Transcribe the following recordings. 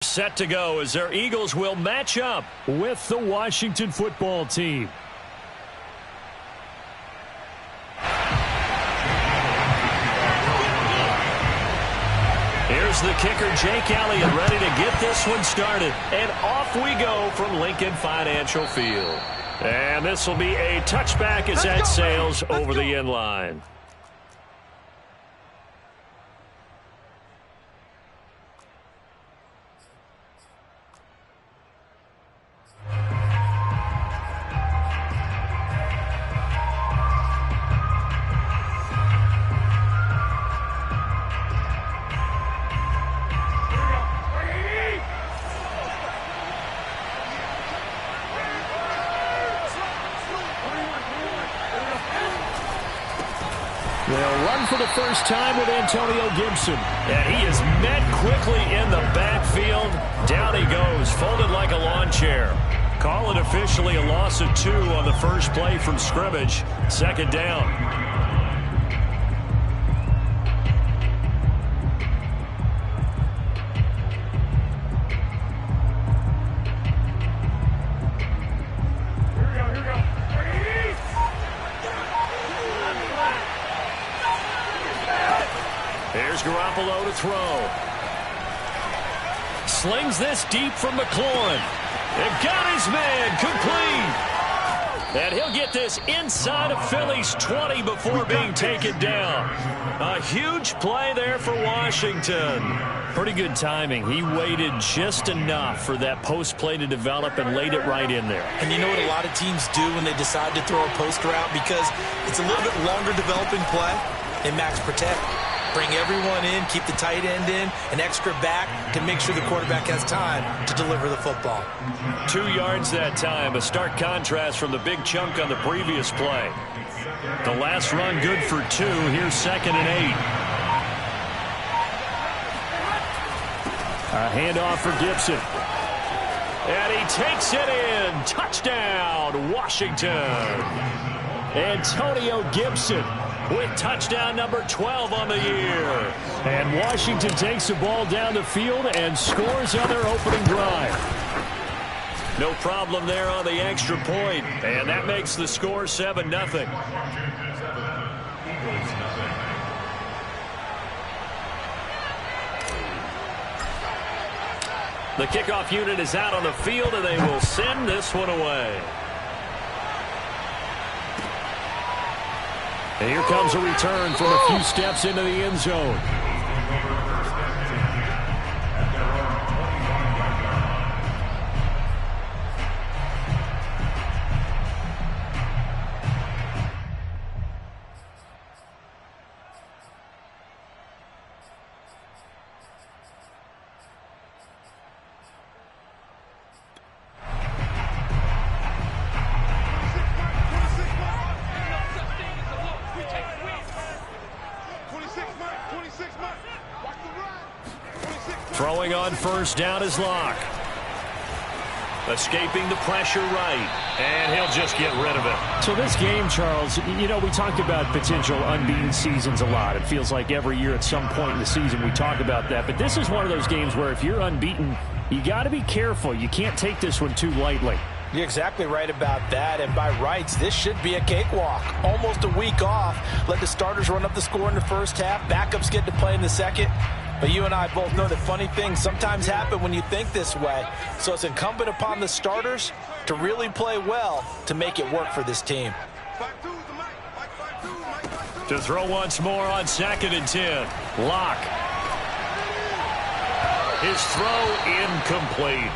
Set to go as their Eagles will match up with the Washington football team. Here's the kicker, Jake Elliott, ready to get this one started. And off we go from Lincoln Financial Field. And this will be a touchback as that sails over the end line. They'll run for the first time with Antonio Gibson. And he is met quickly in the backfield. Down he goes, folded like a lawn chair. Call it officially a loss of 2 on the first play from scrimmage. Second down. Here's Garoppolo to throw. Slings this deep from McLaurin. They've got his man complete. And he'll get this inside of Philly's 20 before being taken down. A huge play there for Washington. Pretty good timing. He waited just enough for that post play to develop and laid it right in there. And you know what a lot of teams do when they decide to throw a post route? Because it's a little bit longer developing play. They max protect. Bring everyone in, keep the tight end in, an extra back to make sure the quarterback has time to deliver the football. 2 yards that time, a stark contrast from the big chunk on the previous play. The last run good for 2. Here's 2nd and 8. A handoff for Gibson. And he takes it in. Touchdown, Washington. Antonio Gibson with touchdown number 12 on the year. And Washington takes the ball down the field and scores on their opening drive. No problem there on the extra point. And that makes the score 7-0. The kickoff unit is out on the field, and they will send this one away. And here comes a return from a few steps into the end zone. Throwing on first down is Locke. Escaping the pressure right. And he'll just get rid of it. So this game, Charles, you know, we talked about potential unbeaten seasons a lot. It feels like every year at some point in the season we talk about that. But this is one of those games where if you're unbeaten, you got to be careful. You can't take this one too lightly. You're exactly right about that, and by rights, this should be a cakewalk. Almost a week off. Let the starters run up the score in the first half. Backups get to play in the second. But you and I both know that funny things sometimes happen when you think this way. So it's incumbent upon the starters to really play well to make it work for this team. To throw once more on 2nd and 10. Locke. His throw incomplete.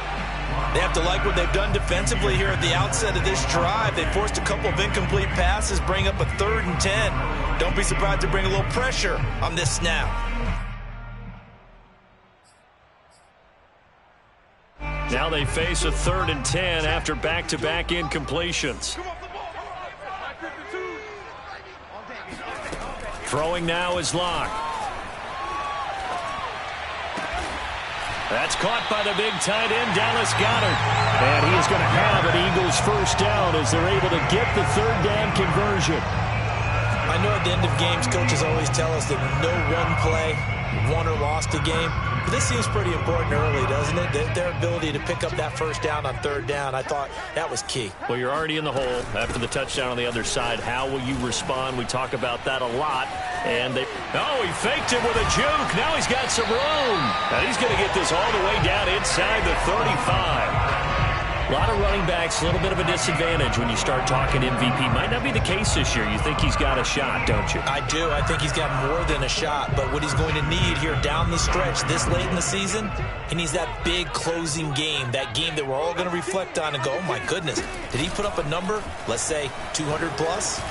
They have to like what they've done defensively here at the outset of this drive. They forced a couple of incomplete passes, bring up a 3rd and 10. Don't be surprised to bring a little pressure on this snap. Now they face a 3rd and 10 after back-to-back incompletions. Throwing now is Locke. That's caught by the big tight end, Dallas Goedert. And he is going to have an Eagles first down as they're able to get the 3rd down conversion. I know at the end of games, coaches always tell us that no one play won or lost a game. But this seems pretty important early, doesn't it? Their ability to pick up that first down on third down, I thought that was key. Well, you're already in the hole after the touchdown on the other side. How will you respond? We talk about that a lot. And he faked him with a juke. Now he's got some room. And he's going to get this all the way down inside the 35. A lot of running backs, a little bit of a disadvantage when you start talking MVP. Might not be the case this year. You think he's got a shot, don't you? I do. I think he's got more than a shot. But what he's going to need here down the stretch this late in the season, he needs that big closing game, that game that we're all going to reflect on and go, oh, my goodness, did he put up a number, let's say 200 plus?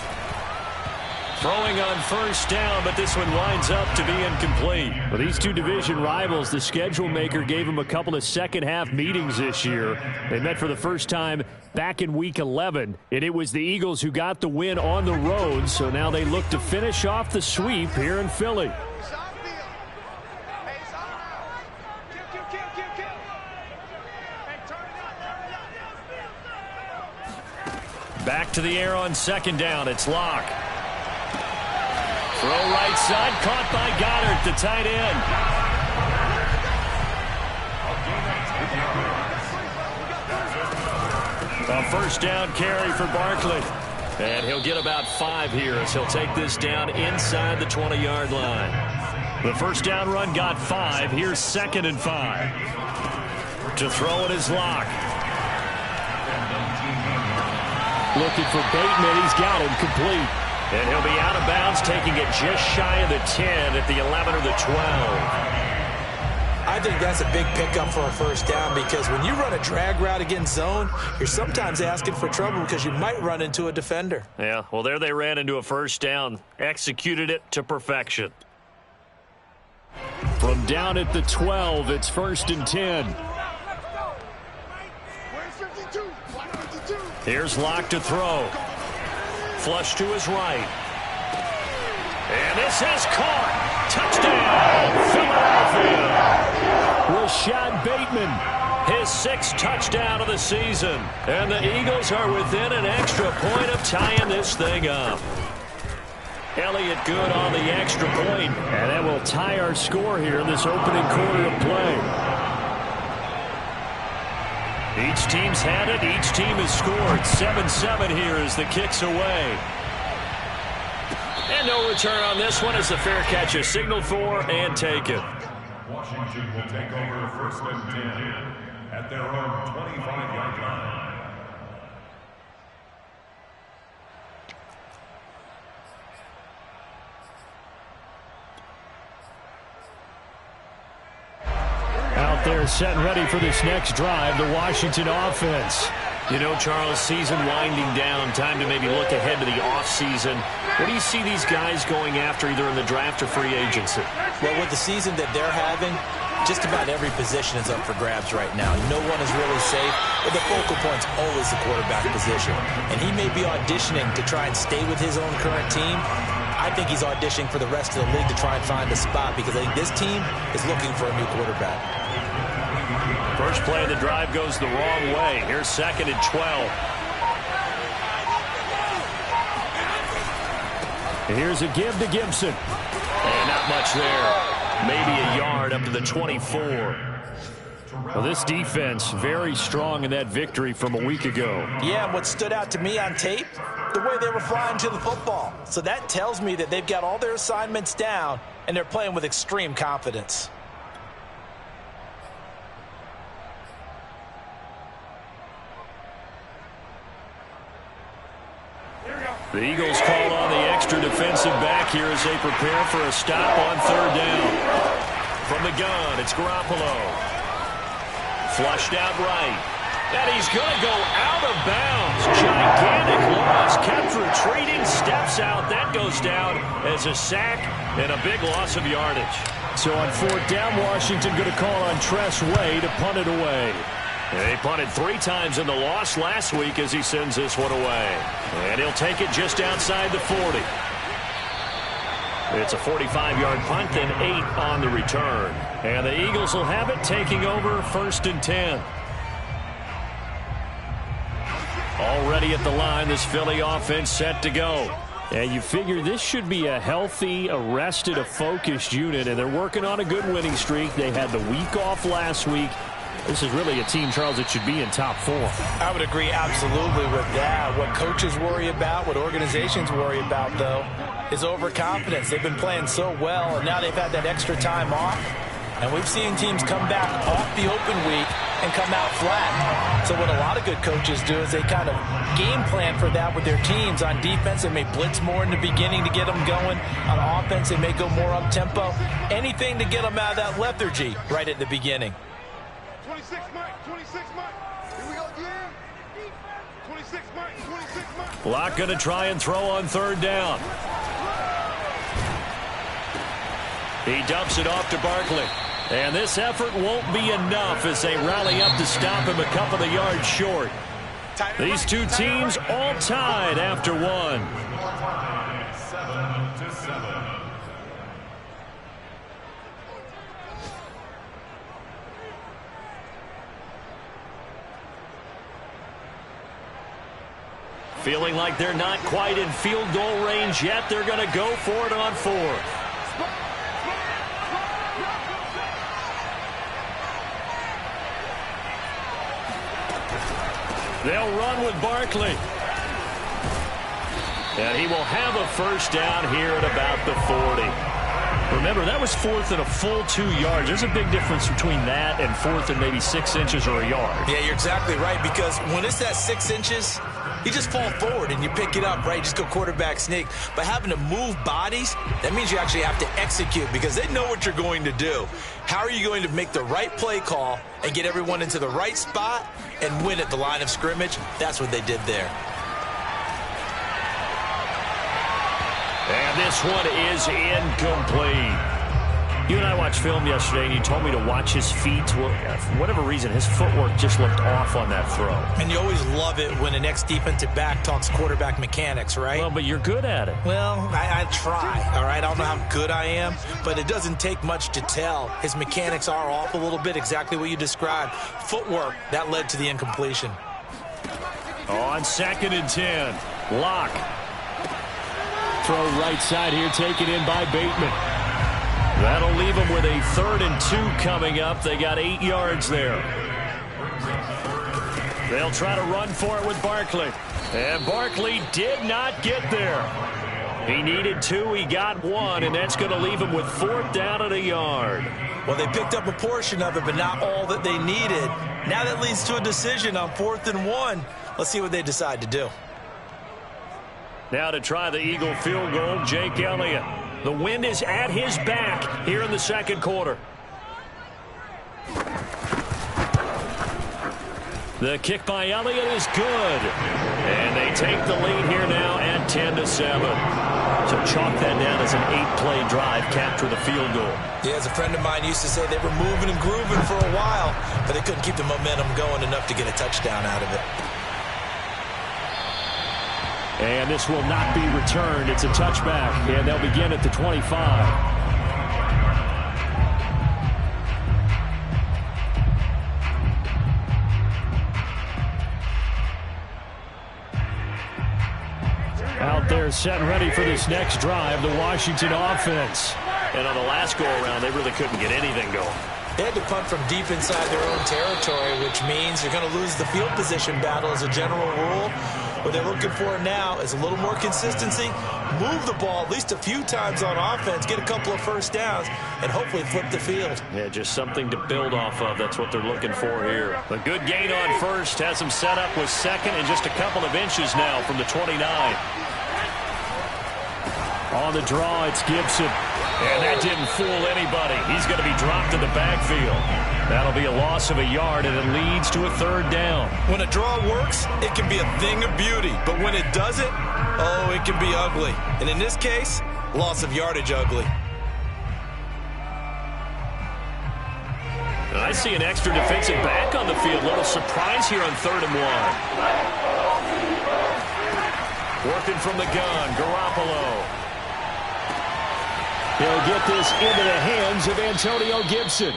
Throwing on first down, but this one winds up to be incomplete. Well, these two division rivals, the schedule maker gave them a couple of second-half meetings this year. They met for the first time back in Week 11, and it was the Eagles who got the win on the road, so now they look to finish off the sweep here in Philly. Back to the air on second down. It's Locke. Throw right side, caught by Goddard, the tight end. A first down carry for Barkley. And he'll get about 5 here as he'll take this down inside the 20-yard line. The first down run got 5. Here's 2nd and 5. To throw it is Locke. Looking for Bateman. He's got him complete. And he'll be out of bounds, taking it just shy of the 10 at the 11 or the 12. I think that's a big pickup for a first down because when you run a drag route against zone, you're sometimes asking for trouble because you might run into a defender. Yeah, well, there they ran into a first down. Executed it to perfection. From down at the 12, it's 1st and 10. Here's Locke to throw. Flush to his right. And this has caught. Touchdown, Philadelphia. Rashad Bateman, his 6th touchdown of the season. And the Eagles are within an extra point of tying this thing up. Elliott good on the extra point. And that will tie our score here in this opening quarter of play. Each team's had it. Each team has scored. 7-7 here as the kick's away. And no return on this one as the fair catch is signaled for and taken. Washington will take over 1st and 10 at their own 25-yard line. Out there set and ready for this next drive, the Washington offense. You know, Charles, season winding down, time to maybe look ahead to the offseason. What do you see these guys going after either in the draft or free agency? Well, with the season that they're having, just about every position is up for grabs right now. No one is really safe, but the focal point's always the quarterback position. And he may be auditioning to try and stay with his own current team. I think he's auditioning for the rest of the league to try and find a spot because I think this team is looking for a new quarterback. First play of the drive goes the wrong way. Here's 2nd and 12. Here's a give to Gibson. And not much there. Maybe a yard up to the 24. Well, this defense very strong in that victory from a week ago. Yeah, and what stood out to me on tape, the way they were flying to the football. So that tells me that they've got all their assignments down, and they're playing with extreme confidence. The Eagles call on the extra defensive back here as they prepare for a stop on 3rd down. From the gun, it's Garoppolo. Flushed out right. And he's going to go out of bounds. Gigantic loss. Kept retreating. Steps out. That goes down as a sack and a big loss of yardage. So on 4th down, Washington going to call on Tress Way to punt it away. They punted 3 times in the loss last week as he sends this one away. And he'll take it just outside the 40. It's a 45-yard punt, then 8 on the return. And the Eagles will have it, taking over 1st and 10. Already at the line, this Philly offense set to go. And you figure this should be a healthy, arrested, a focused unit, and they're working on a good winning streak. They had the week off last week. This is really a team, Charles, that should be in top 4. I would agree absolutely with that. What coaches worry about, what organizations worry about, though, is overconfidence. They've been playing so well, and now they've had that extra time off. And we've seen teams come back off the open week and come out flat. So what a lot of good coaches do is they kind of game plan for that with their teams. On defense, they may blitz more in the beginning to get them going. On offense, they may go more up-tempo. Anything to get them out of that lethargy right at the beginning. 26 Mike, 26 Mike. Here we go again. 26 Mike, 26 Mike. Locke going to try and throw on 3rd down. He dumps it off to Barkley. And this effort won't be enough as they rally up to stop him a couple of yards short. These two teams all tied after 1. 7-7. Feeling like they're not quite in field goal range yet. They're going to go for it on 4th. They'll run with Barkley. And he will have a first down here at about the 40. Remember, that was 4th and a full 2 yards. There's a big difference between that and 4th and maybe 6 inches or a yard. Yeah, you're exactly right, because when it's that 6 inches, you just fall forward and you pick it up, right? Just go quarterback sneak. But having to move bodies, that means you actually have to execute because they know what you're going to do. How are you going to make the right play call and get everyone into the right spot and win at the line of scrimmage? That's what they did there. And this one is incomplete. You and I watched film yesterday, and you told me to watch his feet. Well, for whatever reason, his footwork just looked off on that throw. And you always love it when an ex-defensive back talks quarterback mechanics, right? Well, but you're good at it. Well, I try, all right? I don't know how good I am, but it doesn't take much to tell. His mechanics are off a little bit, exactly what you described. Footwork, that led to the incompletion. On 2nd and 10, Locke. Throw right side here, taken in by Bateman. That'll leave them with a 3rd and 2 coming up. They got 8 yards there. They'll try to run for it with Barkley. And Barkley did not get there. He needed 2, he got 1, and that's going to leave him with 4th down and a yard. Well, they picked up a portion of it, but not all that they needed. Now that leads to a decision on 4th and 1. Let's see what they decide to do. Now to try the Eagle field goal, Jake Elliott. The wind is at his back here in the 2nd quarter. The kick by Elliott is good. And they take the lead here now at 10-7. So chalk that down as an 8-play drive, capture the field goal. Yeah, as a friend of mine used to say, they were moving and grooving for a while, but they couldn't keep the momentum going enough to get a touchdown out of it. And this will not be returned. It's a touchback, and they'll begin at the 25. Out there set and ready for this next drive, the Washington offense. And on the last go-around, they really couldn't get anything going. They had to punt from deep inside their own territory, which means you're going to lose the field position battle as a general rule. What they're looking for now is a little more consistency, move the ball at least a few times on offense, get a couple of first downs, and hopefully flip the field. Yeah, just something to build off of. That's what they're looking for here. A good gain on 1st has them set up with 2nd and just a couple of inches now from the 29. On the draw, it's Gibson. And that didn't fool anybody. He's going to be dropped in the backfield. That'll be a loss of a yard, and it leads to a 3rd down. When a draw works, it can be a thing of beauty. But when it doesn't, oh, it can be ugly. And in this case, loss of yardage ugly. And I see an extra defensive back on the field. Little surprise here on 3rd and 1. Working from the gun, Garoppolo. He'll get this into the hands of Antonio Gibson.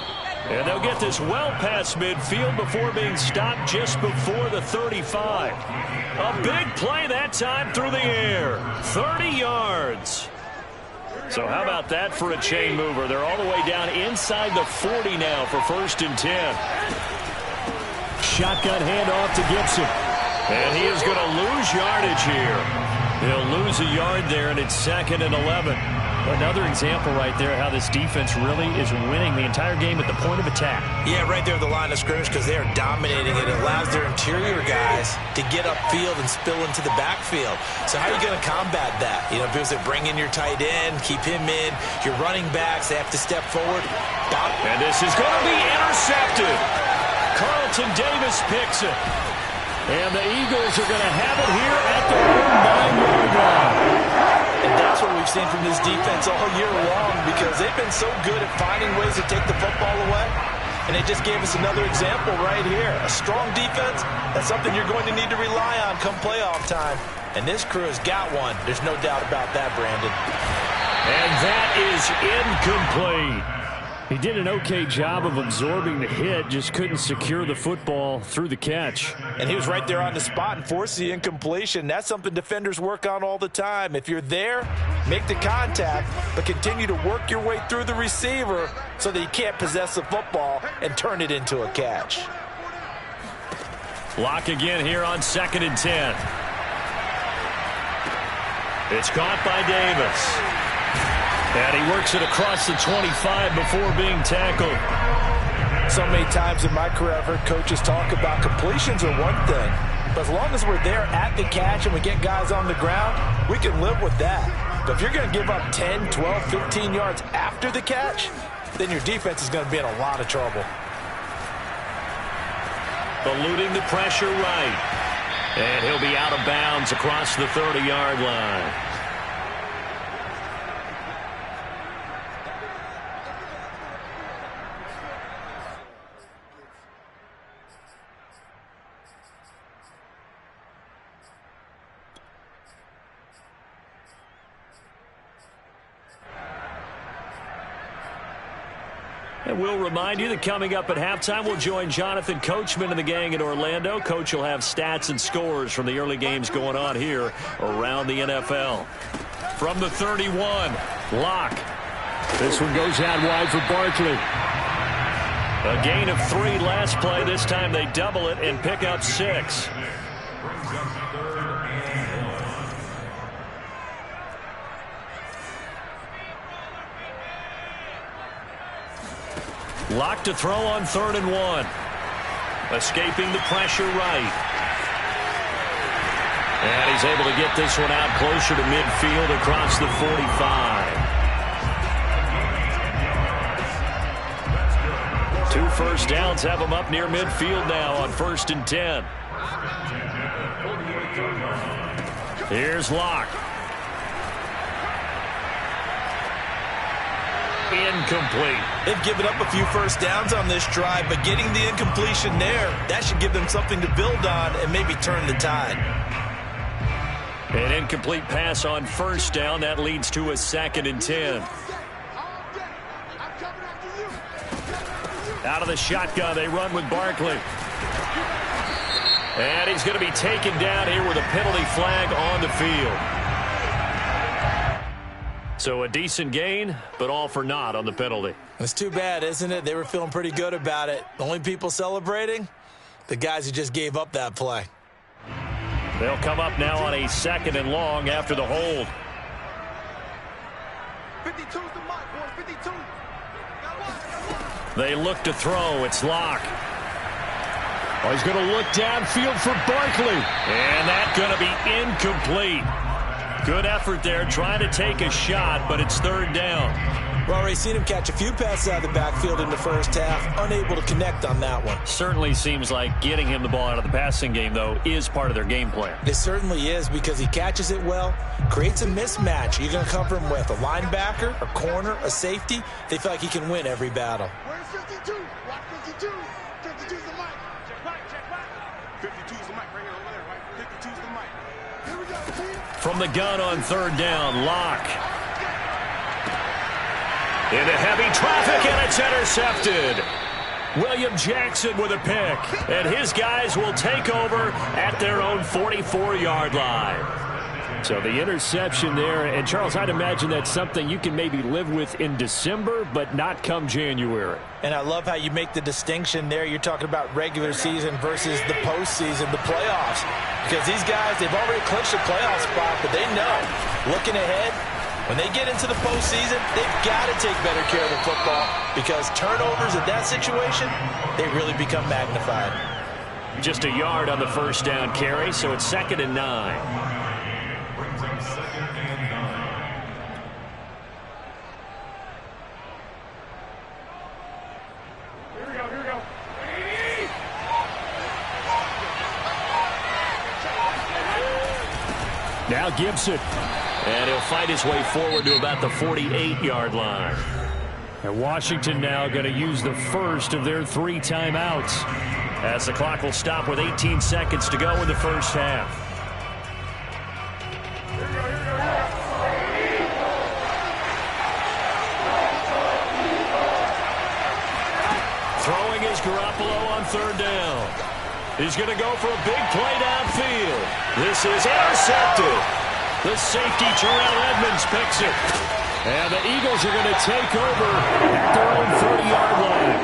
And they'll get this well past midfield before being stopped just before the 35. A big play that time through the air. 30 yards. So how about that for a chain mover? They're all the way down inside the 40 now for 1st and 10. Shotgun handoff to Gibson. And he is going to lose yardage here. He'll lose a yard there, and it's 2nd and 11. Another example right there how this defense really is winning the entire game at the point of attack. Yeah, right there at the line of scrimmage because they are dominating it. It allows their interior guys to get upfield and spill into the backfield. So how are you going to combat that? You know, because they bring in your tight end, keep him in. Your running backs, they have to step forward. And this is going to be intercepted. Carlton Davis picks it. And the Eagles are going to have it here at the 9-yard line. And that's what we've seen from this defense all year long because they've been so good at finding ways to take the football away. And they just gave us another example right here. A strong defense, that's something you're going to need to rely on come playoff time. And this crew has got one. There's no doubt about that, Brandon. And that is incomplete. He did an okay job of absorbing the hit, just couldn't secure the football through the catch. And he was right there on the spot and forced the incompletion. That's something defenders work on all the time. If you're there, make the contact, but continue to work your way through the receiver so that you can't possess the football and turn it into a catch. Lock again here on 2nd and 10. It's caught by Davis. And he works it across the 25 before being tackled. So many times in my career I've heard coaches talk about completions are one thing. But as long as we're there at the catch and we get guys on the ground, we can live with that. But if you're going to give up 10, 12, 15 yards after the catch, then your defense is going to be in a lot of trouble. Eluding the pressure right. And he'll be out of bounds across the 30-yard line. And we'll remind you that coming up at halftime, we'll join Jonathan Coachman and the gang in Orlando. Coach will have stats and scores from the early games going on here around the NFL. From the 31, Locke. This one goes out wide for Barkley. A gain of 3 last play. This time they double it and pick up 6. Locke to throw on 3rd and 1. Escaping the pressure right. And he's able to get this one out closer to midfield across the 45. 2 first downs have him up near midfield now on 1st and 10. Here's Locke. Incomplete. They've given up a few first downs on this drive, but getting the incompletion there, that should give them something to build on and maybe turn the tide. An incomplete pass on 1st down. That leads to a 2nd and 10. Out of the shotgun, they run with Barkley. And he's going to be taken down here with a penalty flag on the field. So a decent gain, but all for naught on the penalty. It's too bad, isn't it? They were feeling pretty good about it. The only people celebrating, the guys who just gave up that play. They'll come up now on a 2nd and long after the hold. 52's the mark, boys. 52. They look to throw. It's Locke. Oh, he's going to look downfield for Barkley. And that's going to be incomplete. Good effort there, trying to take a shot, but it's 3rd down. Well, already seen him catch a few passes out of the backfield in the first half, unable to connect on that one. Certainly seems like getting him the ball out of the passing game, though, is part of their game plan. It certainly is because he catches it well, creates a mismatch. You're going to cover him with a linebacker, a corner, a safety. They feel like he can win every battle. Where's 52? Watch 52. 52's the mic. Check back. 52's the mic right here over there, right? 52's the mic. Here we go, team. From the gun on 3rd down, Locke. Into heavy traffic, and it's intercepted. William Jackson with a pick. And his guys will take over at their own 44-yard line. So the interception there, and Charles, I'd imagine that's something you can maybe live with in December, but not come January. And I love how you make the distinction there. You're talking about regular season versus the postseason, the playoffs. Because these guys, they've already clinched a playoff spot, but they know, looking ahead, when they get into the postseason, they've got to take better care of the football because turnovers in that situation, they really become magnified. Just a yard on the first down carry, so it's 2nd and 9. Now Gibson. And he'll fight his way forward to about the 48-yard line. And Washington now going to use the first of their 3 timeouts, as the clock will stop with 18 seconds to go in the first half. Throwing is Garoppolo on 3rd down. He's going to go for a big play downfield. This is intercepted. The safety, Terrell Edmonds, picks it. And the Eagles are going to take over at their own 30-yard line.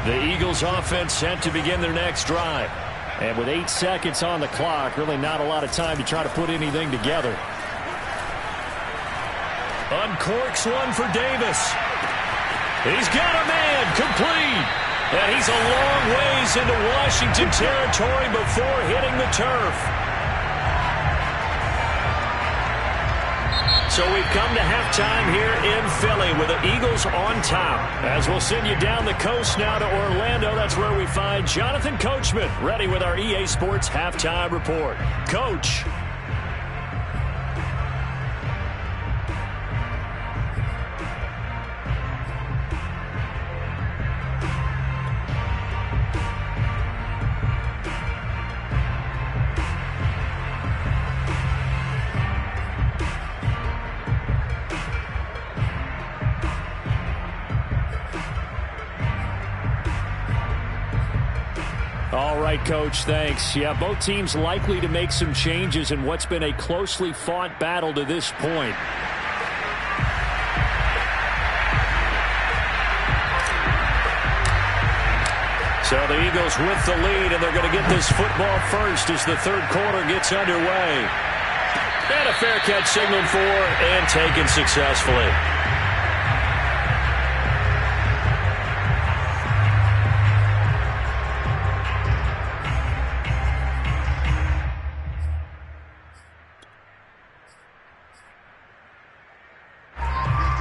The Eagles offense set to begin their next drive. And with 8 seconds on the clock, really not a lot of time to try to put anything together. Uncorks one for Davis. He's got a man, complete. And he's a long ways into Washington territory before hitting the turf. So we've come to halftime here in Philly with the Eagles on top. As we'll send you down the coast now to Orlando, that's where we find Jonathan Coachman ready with our EA Sports Halftime Report. Coach. All right, Coach, thanks. Yeah, both teams likely to make some changes in what's been a closely fought battle to this point. So the Eagles with the lead, and they're going to get this football first as the 3rd quarter gets underway. And a fair catch signaled for and taken successfully.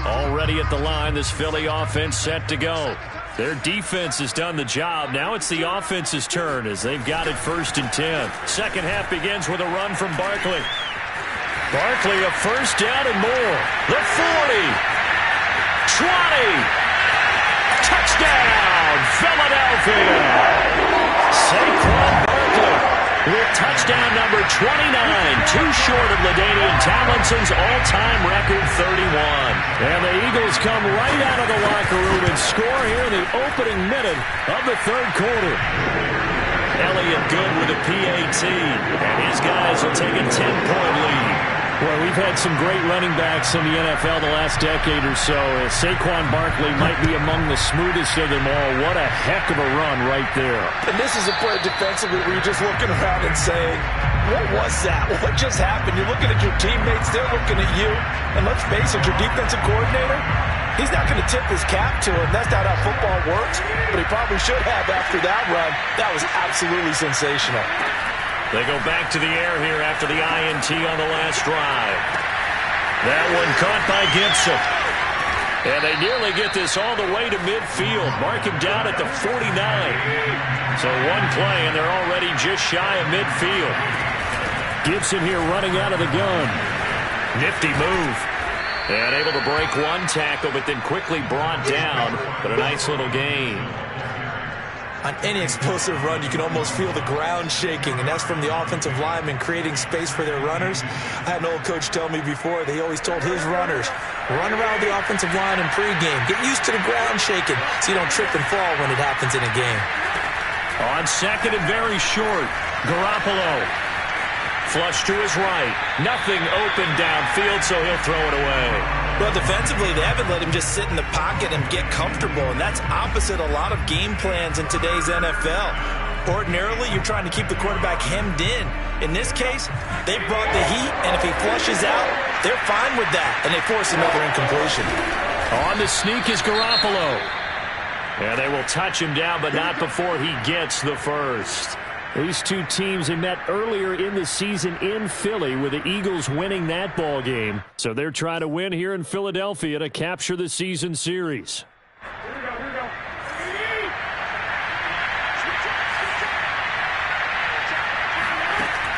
Already at the line, this Philly offense set to go. Their defense has done the job. Now it's the offense's turn as they've got it 1st and 10. Second half begins with a run from Barkley. Barkley a first down and more. The 40. 20. Touchdown, Philadelphia. Saquon Barkley with touchdown number 29, too short of LaDainian Tomlinson's all-time record 31. And the Eagles come right out of the locker room and score here in the opening minute of the 3rd quarter. Elliott good with a PAT, and his guys will take a 10-point lead. Well, we've had some great running backs in the NFL the last decade or so. Saquon Barkley might be among the smoothest of them all. What a heck of a run right there. And this is a play defensively where you're just looking around and saying, what was that? What just happened? You're looking at your teammates. They're looking at you. And let's face it, your defensive coordinator, he's not going to tip his cap to him. That's not how football works. But he probably should have after that run. That was absolutely sensational. They go back to the air here after the INT on the last drive. That one caught by Gibson. And they nearly get this all the way to midfield. Mark him down at the 49. So one play, and they're already just shy of midfield. Gibson here running out of the gun. Nifty move. And able to break one tackle, but then quickly brought down. But a nice little gain. On any explosive run, you can almost feel the ground shaking, and that's from the offensive linemen creating space for their runners. I had an old coach tell me before, they always told his runners, run around the offensive line in pregame. Get used to the ground shaking so you don't trip and fall when it happens in a game. On second and very short, Garoppolo. Flush to his right. Nothing open downfield, so he'll throw it away. Well, defensively, they haven't let him just sit in the pocket and get comfortable, and that's opposite a lot of game plans in today's NFL. Ordinarily, you're trying to keep the quarterback hemmed in. In this case, they brought the heat, and if he flushes out, they're fine with that, and they force another incompletion. On the sneak is Garoppolo. And they will touch him down, but not before he gets the first. These two teams had met earlier in the season in Philly with the Eagles winning that ball game. So they're trying to win here in Philadelphia to capture the season series.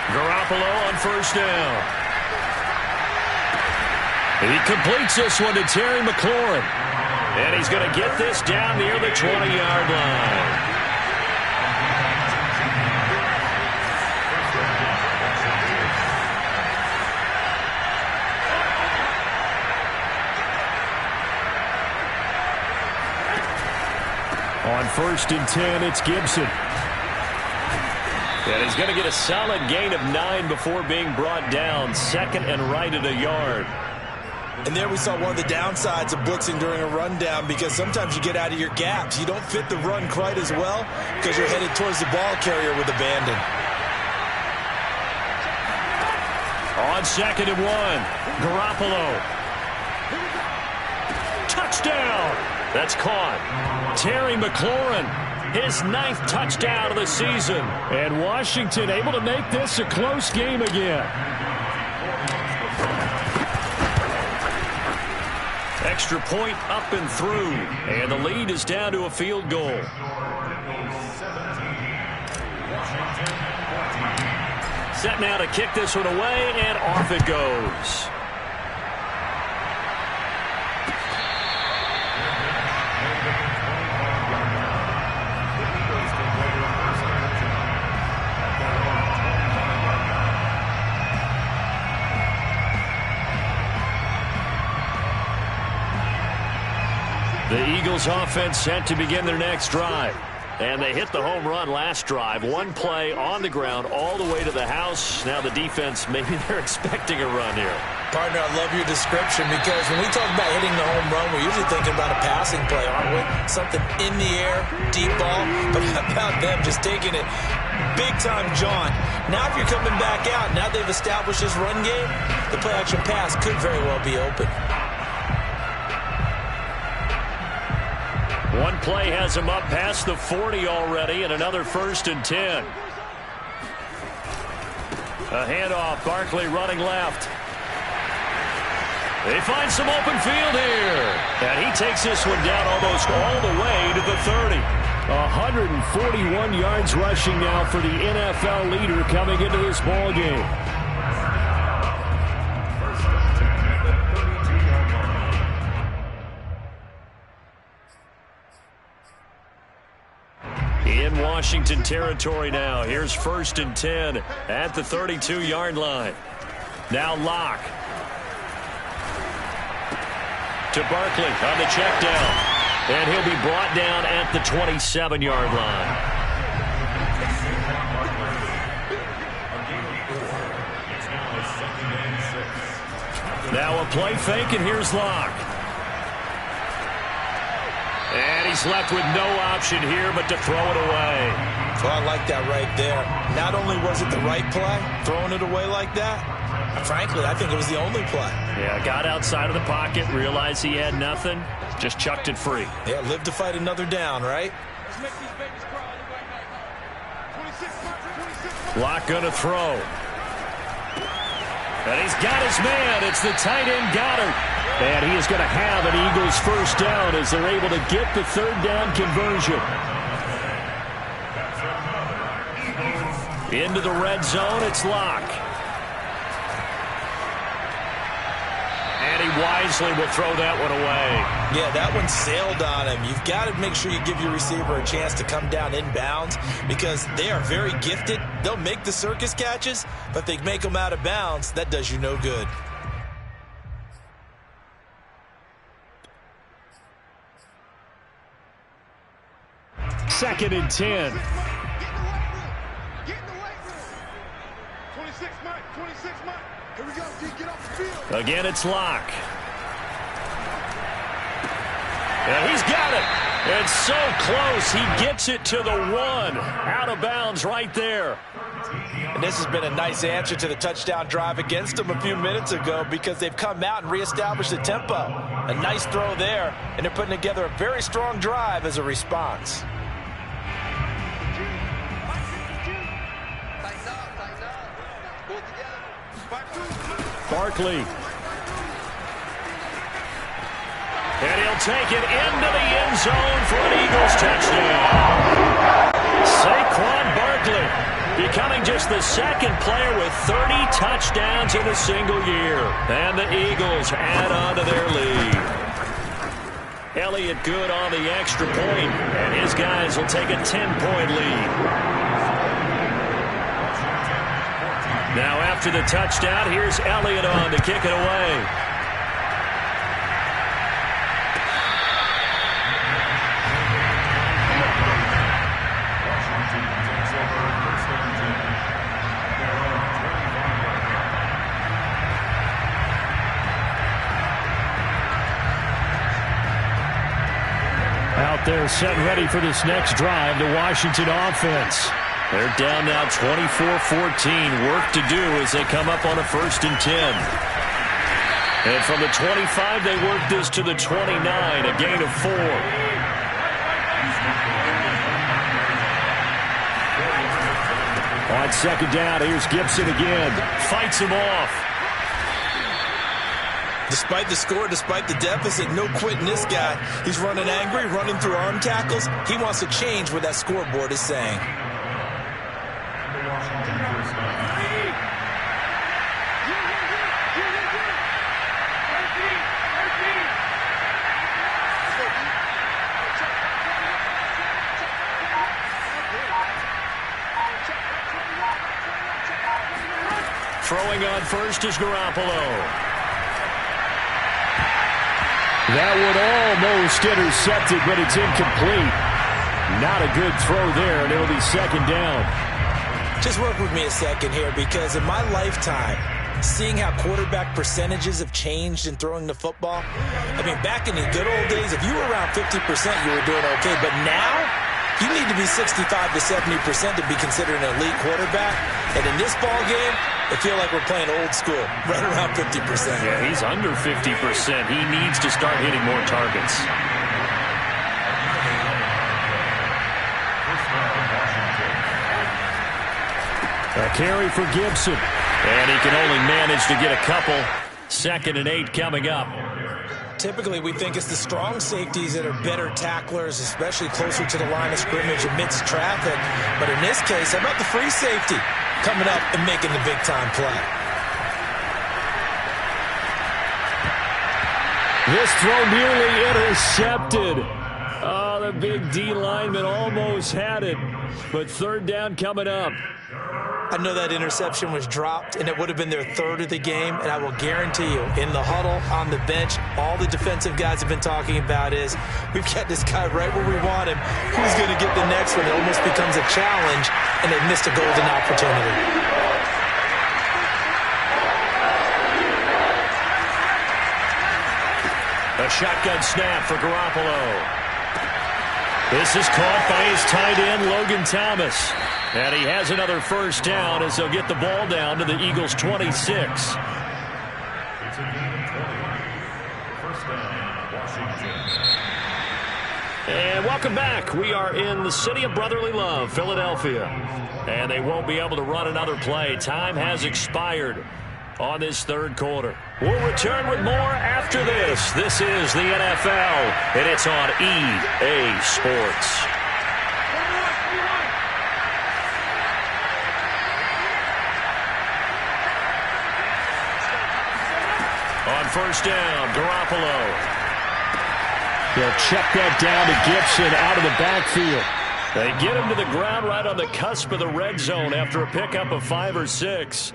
Garoppolo on first down. He completes this one to Terry McLaurin. And he's going to get this down near the 20-yard line. On first and 10, it's Gibson. And he's going to get a solid gain of 9 before being brought down. Second and right at a yard. And there we saw one of the downsides of blitzing during a rundown, because sometimes you get out of your gaps. You don't fit the run quite as well because you're headed towards the ball carrier with abandon. On second and 1, Garoppolo. Touchdown! That's caught. Terry McLaurin, his 9th touchdown of the season. And Washington able to make this a close game again. Extra point up and through. And the lead is down to a field goal. Set now to kick this one away, and off it goes. The Eagles offense set to begin their next drive. And they hit the home run last drive. One play on the ground all the way to the house. Now the defense, maybe they're expecting a run here. Partner, I love your description, because when we talk about hitting the home run, we're usually thinking about a passing play, aren't we? Something in the air, deep ball. But how about them just taking it big time, John? Now if you're coming back out, now they've established this run game, the play action pass could very well be open. One play has him up past the 40 already, and another first and 10. A handoff, Barkley running left. They find some open field here. And he takes this one down almost all the way to the 30. 141 yards rushing now for the NFL leader coming into this ball game. In Washington territory now. Here's first and 10 at the 32-yard line. Now Locke. To Barkley on the check down. And he'll be brought down at the 27-yard line. Now a play fake, and here's Locke. And he's left with no option here but to throw it away. Well, I like that right there. Not only was it the right play, throwing it away like that, frankly, I think it was the only play. Yeah, got outside of the pocket, realized he had nothing, just chucked it free. Yeah, live to fight another down, right? Locke gonna throw. And he's got his man. It's the tight end Goddard. And he is going to have an Eagles first down as they're able to get the third down conversion. Into the red zone, it's Locke. And he wisely will throw that one away. Yeah, that one sailed on him. You've got to make sure you give your receiver a chance to come down inbounds because they are very gifted. They'll make the circus catches, but if they make them out of bounds, that does you no good. Second and 10. Again, it's Locke. And he's got it. It's so close. He gets it to the 1. Out of bounds right there. And this has been a nice answer to the touchdown drive against them a few minutes ago because they've come out and reestablished the tempo. A nice throw there, and they're putting together a very strong drive as a response. Barkley. And he'll take it into the end zone for an Eagles touchdown. Saquon Barkley becoming just the second player with 30 touchdowns in a single year. And the Eagles add on to their lead. Elliott good on the extra point, and his guys will take a 10-point lead. Now after the touchdown, here's Elliott on to kick it away. Out there set ready for this next drive, the Washington offense. They're down now 24-14. Work to do as they come up on a 1st and 10. And from the 25, they work this to the 29, a gain of 4. On second down, here's Gibson again. Fights him off. Despite the score, despite the deficit, no quitting this guy. He's running angry, running through arm tackles. He wants to change what that scoreboard is saying. Throwing on first is Garoppolo. That would almost intercept it, but it's incomplete. Not a good throw there, and it'll be second down. Just work with me a second here, because in my lifetime, seeing how quarterback percentages have changed in throwing the football, I mean, back in the good old days, if you were around 50%, you were doing okay. But now, you need to be 65 to 70% to be considered an elite quarterback. And in this ball game, I feel like we're playing old school, right around 50%. Yeah, he's under 50%. He needs to start hitting more targets. A carry for Gibson. And he can only manage to get a couple. 2nd and 8 coming up. Typically, we think it's the strong safeties that are better tacklers, especially closer to the line of scrimmage amidst traffic. But in this case, how about the free safety coming up and making the big-time play? This throw nearly intercepted. Oh, the big D lineman almost had it. But 3rd down coming up. I know that interception was dropped, and it would have been their 3rd of the game, and I will guarantee you, in the huddle, on the bench, all the defensive guys have been talking about is, we've got this guy right where we want him. Who's going to get the next one? It almost becomes a challenge, and they've missed a golden opportunity. A shotgun snap for Garoppolo. This is caught by his tight end, Logan Thomas. And he has another 1st down as they'll get the ball down to the Eagles' 26. It's a gain of 20. 1st down, Washington. And welcome back. We are in the city of brotherly love, Philadelphia. And they won't be able to run another play. Time has expired on this 3rd quarter. We'll return with more after this. This is the NFL, and it's on EA Sports. On first down. Garoppolo. They'll check that down to Gibson out of the backfield. They get him to the ground right on the cusp of the red zone after a pickup of 5 or 6.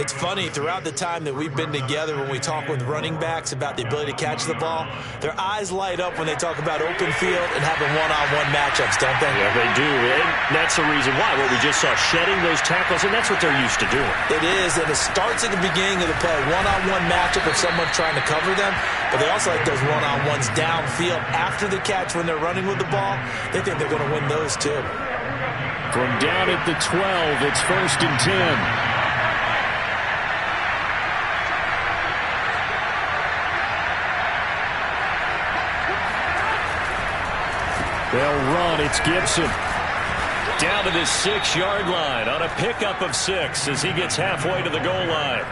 It's funny, throughout the time that we've been together, when we talk with running backs about the ability to catch the ball, their eyes light up when they talk about open field and having one-on-one matchups, don't they? Yeah, they do. And that's the reason why. What we just saw, shedding those tackles, and that's what they're used to doing. It is, and it starts at the beginning of the play. One-on-one matchup if someone's trying to cover them, but they also like those one-on-ones downfield after the catch when they're running with the ball. They think they're going to win those, too. From down at the 12, it's 1st and 10. They'll run. It's Gibson. Down to the 6-yard line on a pickup of 6 as he gets halfway to the goal line.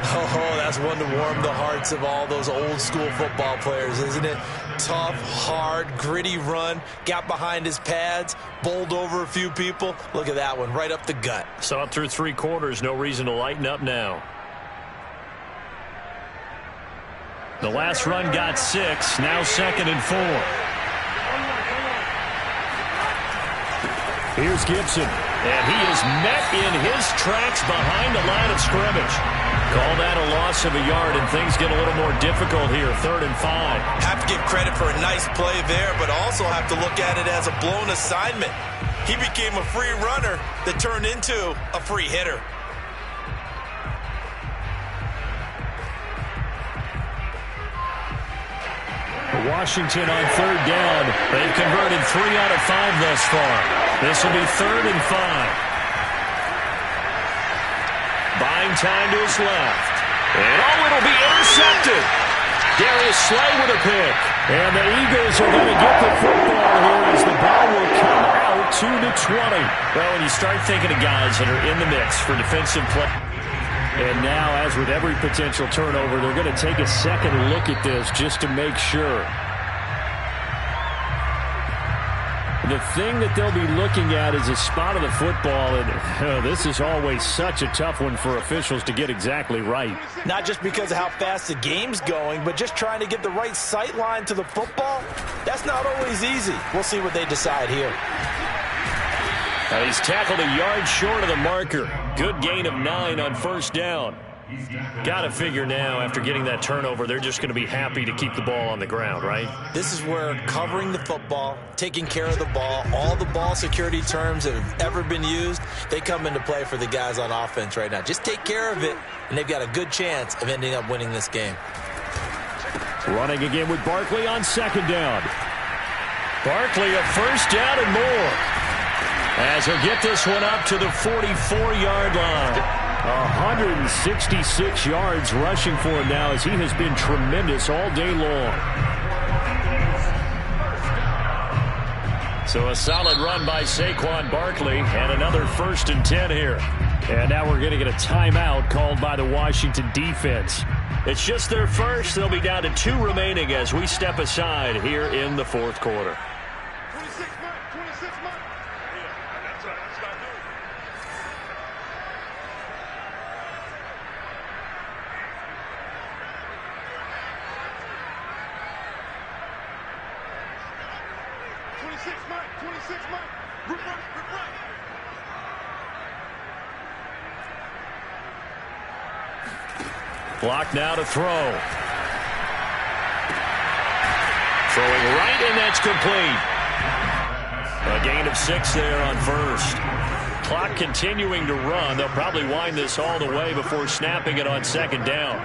Oh, that's one to warm the hearts of all those old-school football players, isn't it? Tough, hard, gritty run. Got behind his pads, bowled over a few people. Look at that one, right up the gut. Saw it through 3 quarters. No reason to lighten up now. The last run got 6. Now 2nd and 4. Here's Gibson. And he is met in his tracks behind the line of scrimmage. Call that a loss of a yard, and things get a little more difficult here. 3rd and 5. Have to give credit for a nice play there, but also have to look at it as a blown assignment. He became a free runner that turned into a free hitter. Washington on 3rd down. They've converted 3 out of 5 thus far. This will be 3rd and 5. Buying time to his left. And it'll be intercepted. Darius Slay with a pick. And the Eagles are going to get the football here as the ball will come out to the 20. Well, when you start thinking of guys that are in the mix for defensive play. And now, as with every potential turnover, they're going to take a second look at this just to make sure. The thing that they'll be looking at is a spot of the football, and this is always such a tough one for officials to get exactly right. Not just because of how fast the game's going, but just trying to get the right sight line to the football. That's not always easy. We'll see what they decide here. Now he's tackled a yard short of the marker. Good gain of 9 on 1st down. Got to figure now, after getting that turnover, they're just going to be happy to keep the ball on the ground, right? This is where covering the football, taking care of the ball, all the ball security terms that have ever been used, they come into play for the guys on offense right now. Just take care of it, and they've got a good chance of ending up winning this game. Running again with Barkley on 2nd down. Barkley a 1st down and more. As he'll get this one up to the 44-yard line. 166 yards rushing for him now as he has been tremendous all day long. So a solid run by Saquon Barkley and another 1st and 10 here. And now we're going to get a timeout called by the Washington defense. It's just their first. They'll be down to 2 remaining as we step aside here in the 4th quarter. 26 Mike. Yeah, that's right. That's what I do. Rip right. Block now to throw. Throwing right, and that's complete. A gain of 6 there on 1st. Clock continuing to run. They'll probably wind this all the way before snapping it on 2nd down.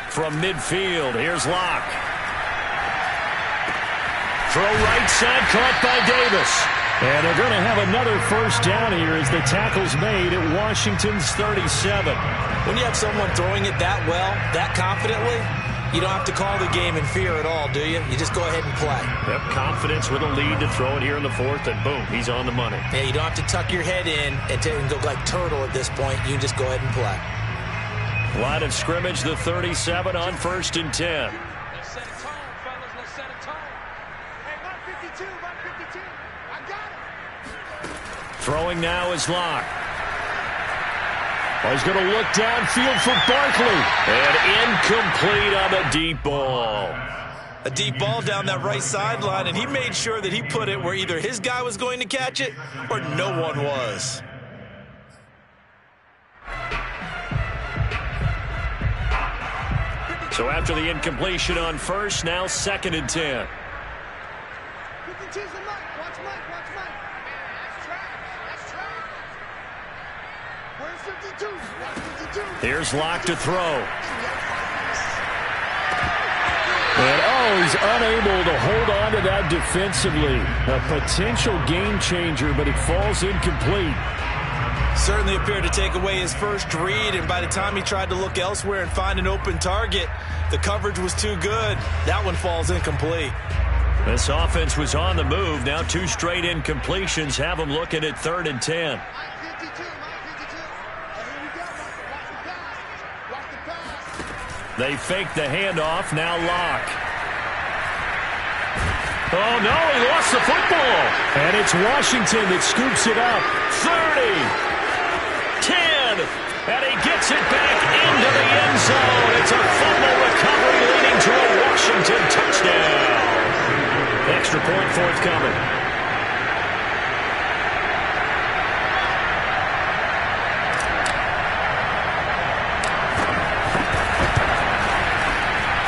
From midfield, here's Locke. Throw right side, caught by Davis. And they're going to have another 1st down here as the tackle's made at Washington's 37. When you have someone throwing it that well, that confidently, you don't have to call the game in fear at all, do you? You just go ahead and play. Yep, confidence with a lead to throw it here in the 4th, and boom, he's on the money. Yeah, you don't have to tuck your head in and go like turtle at this point. You can just go ahead and play. Line of scrimmage, the 37 on 1st and 10. Let's set a tone, fellas. Let's set a tone. Hey, 152. I got it. Throwing now is Locke. Oh, he's going to look downfield for Barkley. And incomplete on the deep ball. A deep ball down that right sideline, and he made sure that he put it where either his guy was going to catch it or no one was. So after the incompletion on first, now 2nd and 10. Here's Locke to throw. And, oh, he's unable to hold on to that defensively. A potential game changer, but it falls incomplete. Certainly appeared to take away his first read, and by the time he tried to look elsewhere and find an open target, the coverage was too good. That one falls incomplete. This offense was on the move. Now 2 straight incompletions have them looking at 3rd and 10. They fake the handoff. Now Locke. Oh, no, he lost the football. And it's Washington that scoops it up. 30, 10, and he gets it back into the end zone. It's a fumble recovery leading to a Washington touchdown. Extra point forthcoming.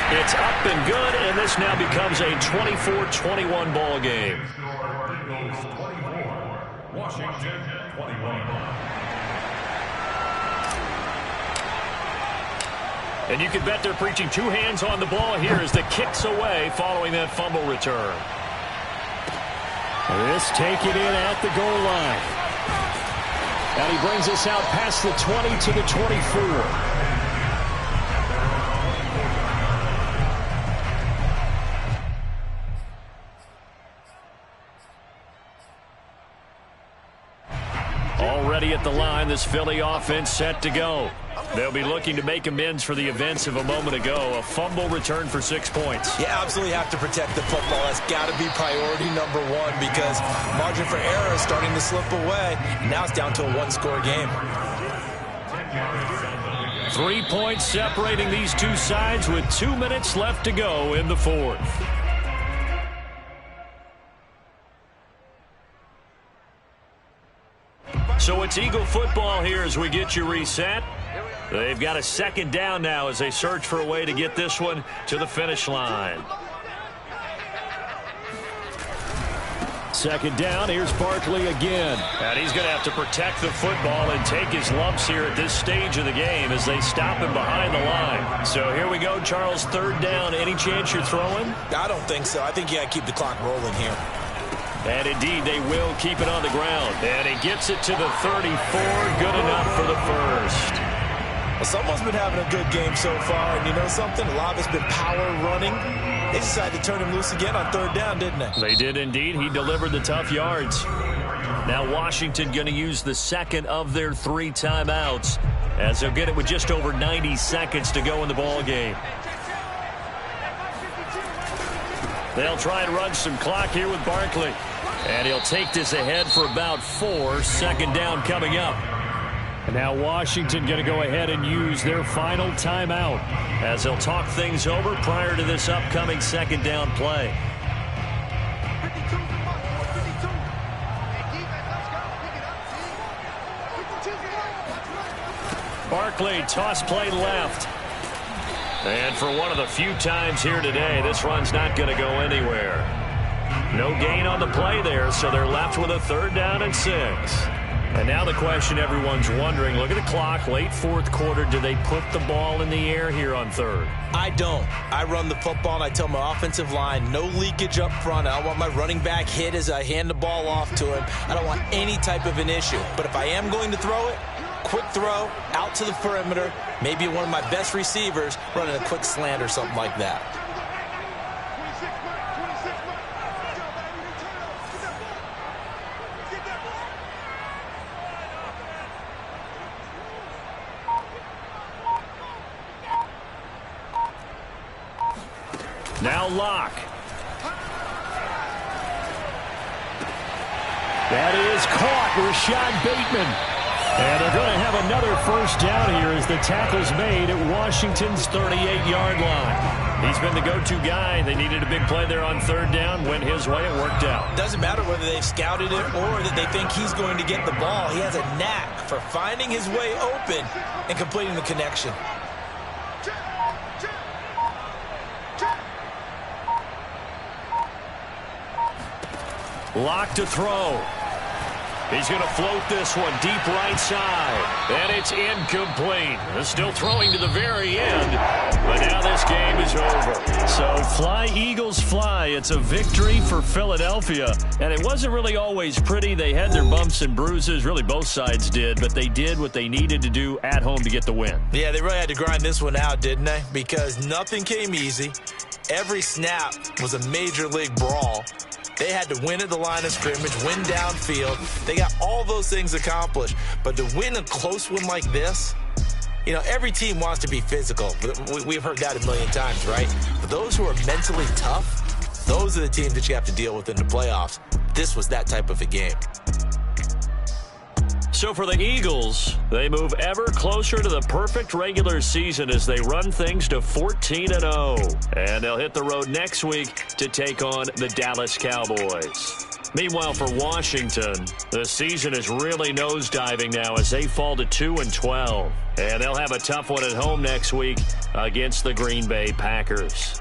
It's up and good, and this now becomes a 24-21 ball game. Washington 21. And you can bet they're preaching 2 hands on the ball here as the kick's away following that fumble return. This taken in at the goal line. And he brings us out past the 20 to the 24. Already at the line, this Philly offense set to go. They'll be looking to make amends for the events of a moment ago. A fumble return for 6 points. You absolutely have to protect the football. That's got to be priority number 1 because margin for error is starting to slip away. Now it's down to a 1-score game. 3 points separating these two sides with 2 minutes left to go in the 4th. So it's Eagle football here as we get you reset. They've got a 2nd down now as they search for a way to get this one to the finish line. 2nd down, here's Barkley again. And he's going to have to protect the football and take his lumps here at this stage of the game as they stop him behind the line. So here we go, Charles, 3rd down. Any chance you're throwing? I don't think so. I think you got to keep the clock rolling here. And indeed, they will keep it on the ground. And he gets it to the 34. Good enough for the first. Well, someone's been having a good game so far. And you know something? A lot of it's been power running. They decided to turn him loose again on 3rd down, didn't they? They did indeed. He delivered the tough yards. Now Washington going to use the 2nd of their 3 timeouts as they'll get it with just over 90 seconds to go in the ball game. They'll try and run some clock here with Barkley. And he'll take this ahead for about 4. 2nd down coming up. And now Washington going to go ahead and use their final timeout as they'll talk things over prior to this upcoming 2nd down play. Barkley, toss play left. And for one of the few times here today, this run's not going to go anywhere. No gain on the play there, so they're left with a 3rd down and 6. And now the question everyone's wondering, look at the clock, late 4th quarter, do they put the ball in the air here on 3rd? I don't. I run the football, and I tell my offensive line, no leakage up front. I don't want my running back hit as I hand the ball off to him. I don't want any type of an issue. But if I am going to throw it, quick throw, out to the perimeter, maybe one of my best receivers running a quick slant or something like that. Now Locke. That is caught. Rashad Bateman. And they're going to have another first down here as the tackle's made at Washington's 38-yard line. He's been the go-to guy. They needed a big play there on third down. Went his way. It worked out. Doesn't matter whether they've scouted it or that they think he's going to get the ball. He has a knack for finding his way open and completing the connection. Lock to throw. He's going to float this one deep right side. And it's incomplete. Still throwing to the very end. But now this game is over. So fly, Eagles, fly. It's a victory for Philadelphia. And it wasn't really always pretty. They had their bumps and bruises. Really, both sides did. But they did what they needed to do at home to get the win. Yeah, they really had to grind this one out, didn't they? Because nothing came easy. Every snap was a major league brawl. They had to win at the line of scrimmage, win downfield. They got all those things accomplished. But to win a close one like this, you know, every team wants to be physical. We've heard that a million times, right? But those who are mentally tough, those are the teams that you have to deal with in the playoffs. This was that type of a game. So for the Eagles, they move ever closer to the perfect regular season as they run things to 14-0. And they'll hit the road next week to take on the Dallas Cowboys. Meanwhile, for Washington, the season is really nosediving now as they fall to 2-12. And they'll have a tough one at home next week against the Green Bay Packers.